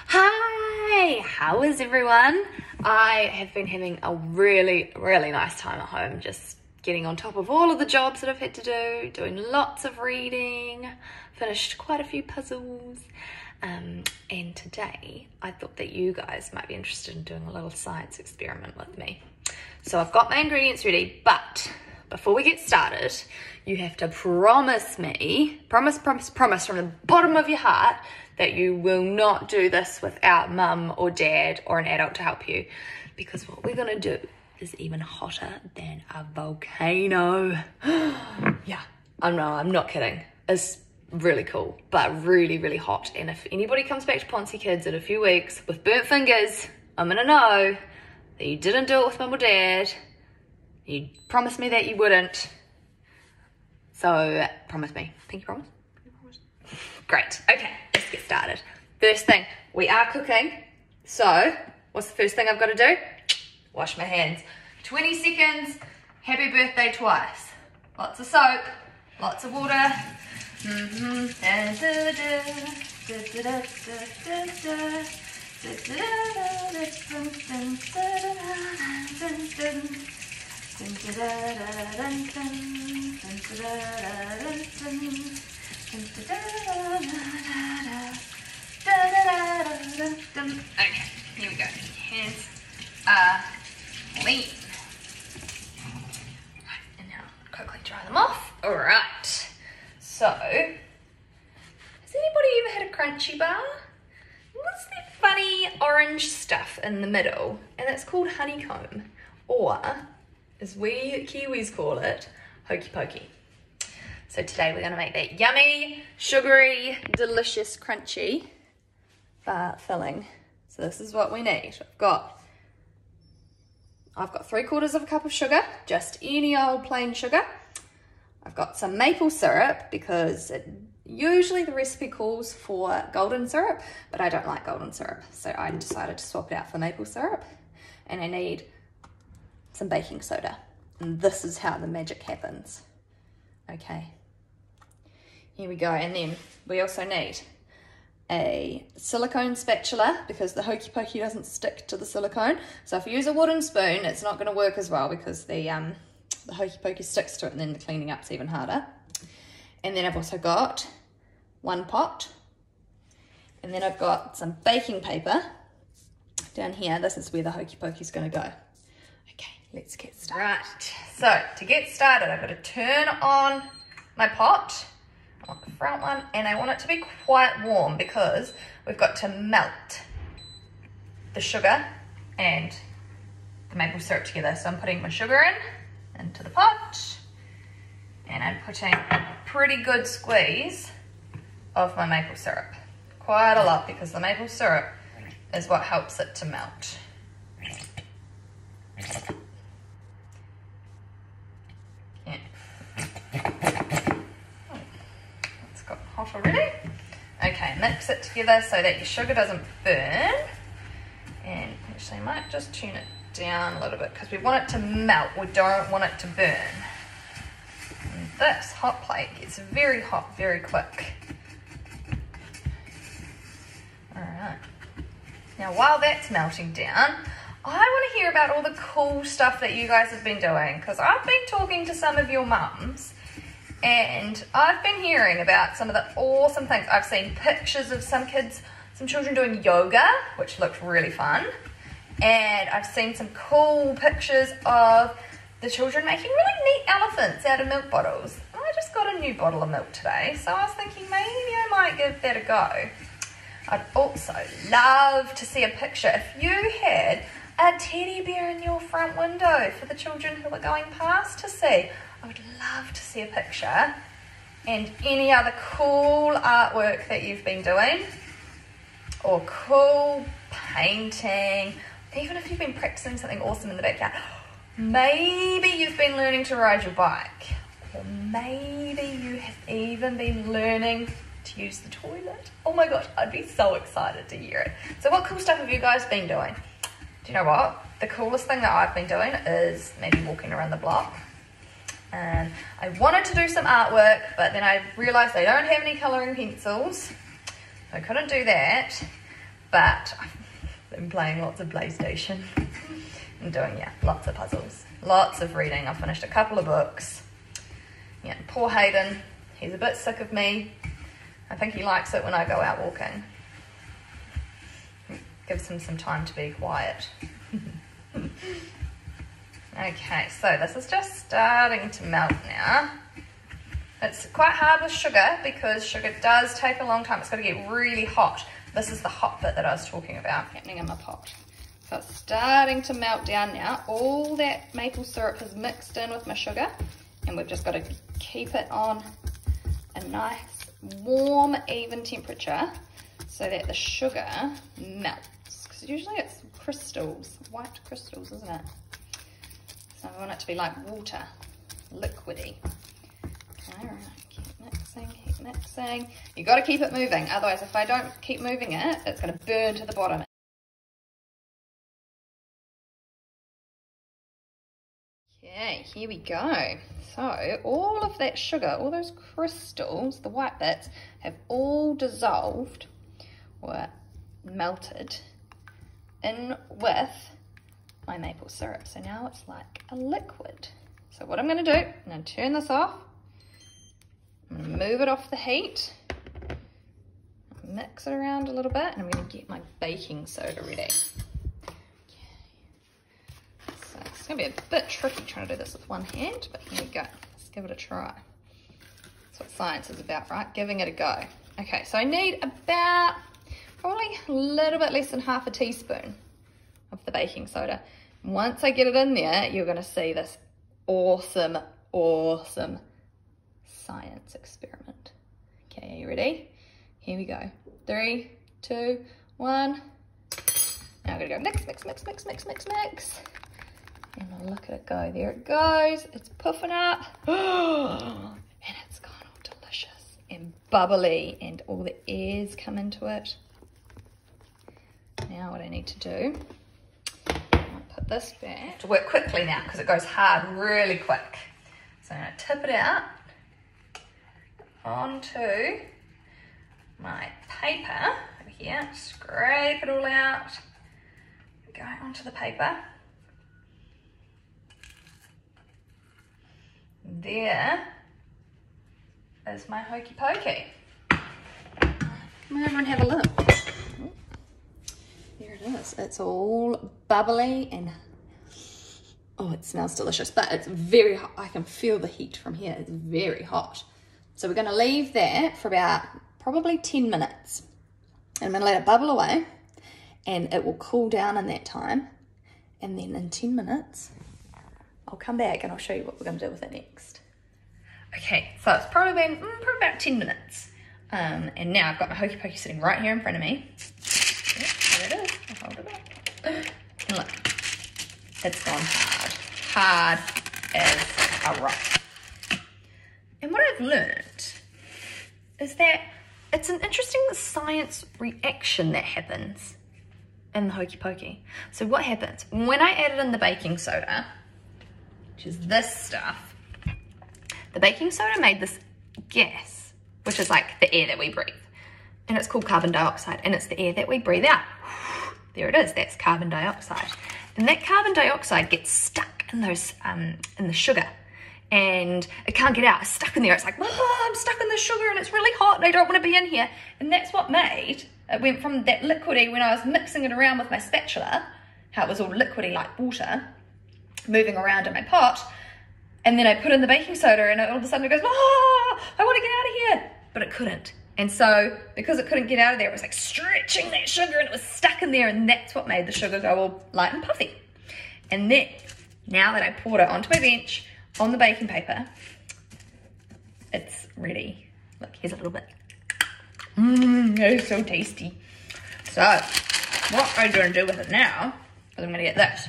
Hi, how is everyone? I have been having a really nice time at home, just getting on top of all of the jobs that I've had to do, doing lots of reading, finished quite a few puzzles, and today I thought that you guys might be interested in doing a little science experiment with me. So I've got my ingredients ready, but before we get started, you have to promise me, promise from the bottom of your heart that you will not do this without mum or dad or an adult to help you, because what we're gonna do is even hotter than a volcano. Yeah, I'm not kidding. It's really cool, but really hot. And if anybody comes back to Ponzi Kids in a few weeks with burnt fingers, I'm gonna know that you didn't do it with mum or dad. You promised me that you wouldn't. So promise me. Pinky promise? Great. Okay, let's get started. First thing, we are cooking. So what's the first thing I've got to do? Wash my hands. 20 seconds. Happy birthday twice. Lots of soap. Lots of water. Okay, here we go. Hands are clean. Right, and now quickly dry them off. All right. So, has anybody ever had a Crunchy bar? What's that funny orange stuff in the middle? And it's called honeycomb, or as we Kiwis call it, hokey pokey. So today we're going to make that yummy, sugary, delicious, crunchy bar filling. So this is what we need. I've got 3/4 cup of sugar, just any old plain sugar. I've got some maple syrup because usually the recipe calls for golden syrup, but I don't like golden syrup, so I decided to swap it out for maple syrup. And I need some baking soda, and this is how the magic happens. Okay. Here we go, and then we also need a silicone spatula because the hokey pokey doesn't stick to the silicone. So if you use a wooden spoon, it's not going to work as well because the hokey pokey sticks to it, and then the cleaning up's even harder. And then I've also got one pot, and then I've got some baking paper down here. This is where the hokey pokey's going to go. Okay, let's get started. Right, so to get started, I've got to turn on my pot. I want the front one, and I want it to be quite warm because we've got to melt the sugar and the maple syrup together. So I'm putting my sugar into the pot, and I'm putting a pretty good squeeze of my maple syrup. Quite a lot, because the maple syrup is what helps it to melt. Yeah. Hot already. Okay, mix it together so that your sugar doesn't burn. And actually I might just tune it down a little bit because we want it to melt. We don't want it to burn. And this hot plate gets very hot very quick. Alright. Now while that's melting down, I want to hear about all the cool stuff that you guys have been doing, because I've been talking to some of your mums and I've been hearing about some of the awesome things. I've seen pictures of some children doing yoga, which looked really fun. And I've seen some cool pictures of the children making really neat elephants out of milk bottles. I just got a new bottle of milk today, so I was thinking maybe I might give that a go. I'd also love to see a picture. If you had a teddy bear in your front window for the children who were going past to see, I would love to see a picture, and any other cool artwork that you've been doing, or cool painting, even if you've been practicing something awesome in the backyard. Maybe you've been learning to ride your bike, or maybe you have even been learning to use the toilet. Oh my gosh, I'd be so excited to hear it. So what cool stuff have you guys been doing? Do you know what? The coolest thing that I've been doing is maybe walking around the block. And I wanted to do some artwork, but then I realized they don't have any coloring pencils, so I couldn't do that. but I've been playing lots of PlayStation and doing, yeah, lots of puzzles, lots of reading. I've finished a couple of books. Yeah, poor Hayden, he's a bit sick of me. I think he likes it when I go out walking. Gives him some time to be quiet. Okay, so this is just starting to melt now. It's quite hard with sugar because sugar does take a long time. It's got to get really hot. This is the hot bit that I was talking about happening in my pot. So it's starting to melt down now. All that maple syrup has mixed in with my sugar, and we've just got to keep it on a nice, warm, even temperature so that the sugar melts. Because usually it's crystals, white crystals, isn't it? So we want it to be like water, liquidy. Okay, right, keep mixing. You've got to keep it moving, otherwise if I don't keep moving it, it's going to burn to the bottom. Okay, here we go. So all of that sugar, all those crystals, the white bits, have all dissolved or melted in with my maple syrup. So now it's like a liquid. So what I'm going to do, I'm going to turn this off. I'm going to move it off the heat. Mix it around a little bit, and I'm going to get my baking soda ready. So it's going to be a bit tricky trying to do this with one hand, but here we go. Let's give it a try. That's what science is about, right? Giving it a go. Okay, so I need about probably a little bit less than half a teaspoon of the baking soda. Once I get it in there, you're going to see this awesome, awesome science experiment. Okay, are you ready? Here we go. 3, 2, 1. Now I'm going to go mix, mix, mix, mix, mix, mix, mix. And I'll look at it go. There it goes. It's puffing up. And it's gone all delicious and bubbly, and all the airs come into it. Now what I need to do, I'll put this back. To work quickly now because it goes hard really quick. So I'm going to tip it out onto my paper over here, scrape it all out, go onto the paper. There is my hokey pokey. Come over and have a look. There it is. It's all bubbly and oh, it smells delicious, but it's very hot. I can feel the heat from here. It's very hot. So we're going to leave that for about probably 10 minutes. And I'm going to let it bubble away, and it will cool down in that time. And then in 10 minutes, I'll come back and I'll show you what we're going to do with it next. Okay, so it's probably been probably about 10 minutes. And now I've got my hokey pokey sitting right here in front of me. Yep, there it is. I'll hold it up. And look, it's gone hard as a rock. And what I've learned is that it's an interesting science reaction that happens in the hokey pokey. So what happens, when I added in the baking soda, which is this stuff, the baking soda made this gas, which is like the air that we breathe. And it's called carbon dioxide, and it's the air that we breathe out. There it is, that's carbon dioxide. And that carbon dioxide gets stuck in those, in the sugar. And it can't get out, it's stuck in there. It's like, oh, I'm stuck in the sugar and it's really hot and I don't want to be in here. And that's what made, it went from that liquidy when I was mixing it around with my spatula, how it was all liquidy like water, moving around in my pot. And then I put in the baking soda and all of a sudden it goes, oh, I want to get out of here. But it couldn't. And so because it couldn't get out of there, it was like stretching that sugar and it was stuck in there, and that's what made the sugar go all light and puffy. And then, now that I poured it onto my bench, on the baking paper, it's ready. Look, here's a little bit. It's so tasty. So, what I'm going to do with it now is I'm going to get this.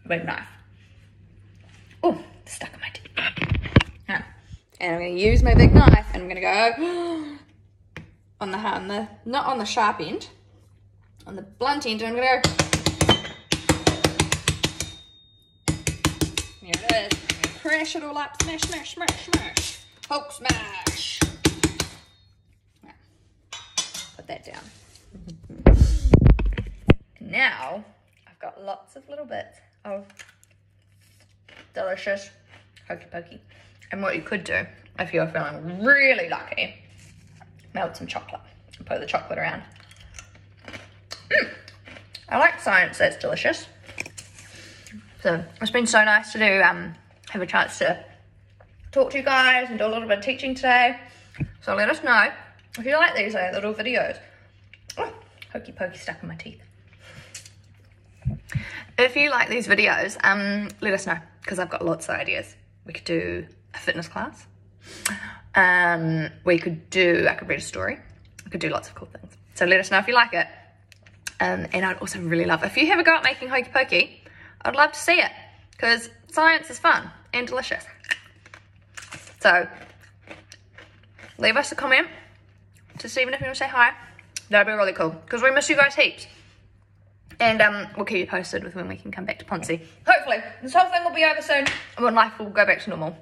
A big knife. Oh, stuck in my teeth. Now, and I'm going to use my big knife, and I'm going to go on the, not on the sharp end, on the blunt end, and I'm going to go. Here it is. I'm going to crash it all up. Smash, smash, smash, smash. Hulk smash. Now, put put that down. Now, I've got lots of little bits of delicious Hokey Pokey. And what you could do, if you're feeling really lucky, melt some chocolate and put the chocolate around. I like science that's delicious. So it's been so nice to do, have a chance to talk to you guys and do a little bit of teaching today. So let us know if you like these little videos. Oh, Hokey Pokey stuck in my teeth. If you like these videos, let us know, because I've got lots of ideas. We could do a fitness class. I could read a story. I could do lots of cool things. So let us know if you like it. And I'd also really love, if you have a go at making Hokey Pokey, I'd love to see it, because science is fun and delicious. So leave us a comment, just even if you want to say hi. That'd be really cool, because we miss you guys heaps. And we'll keep you posted with when we can come back to Ponzi. Hopefully, this whole thing will be over soon, and when life will go back to normal.